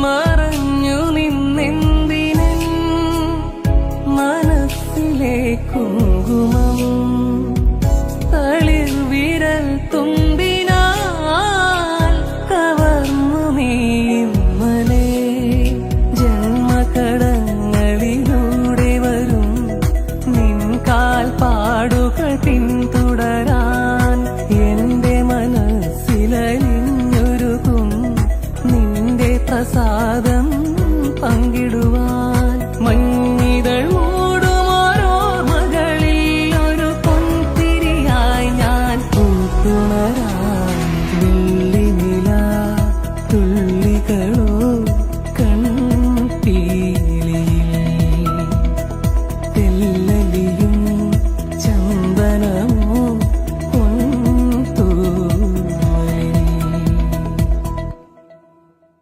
മറഞ്ഞു നിന്നെന്തിനൻ മനസ്സിലെ കുങ്കുമം തളിർ വിരൽ തുമ്പിനാൽ കവർന്നു നീ ഇന്നലെ ജന്മകടങ്ങളിലൂടെ വരും നിൻ കാൽപ്പാടുകൾ പിന്തുടരാൻ എന്റെ മനസ്സിലലിഞ്ഞൊരുക്കും നിന്റെ പ്രസാദം പങ്കിടുവാൻ മഞ്ഞിതൾ മൂടുമോരോർമകളിൽ ഒരു പൊൻതിരിയായി ഞാൻ പൂത്തുണരാൻ വെള്ളിനില തുള്ളികളോ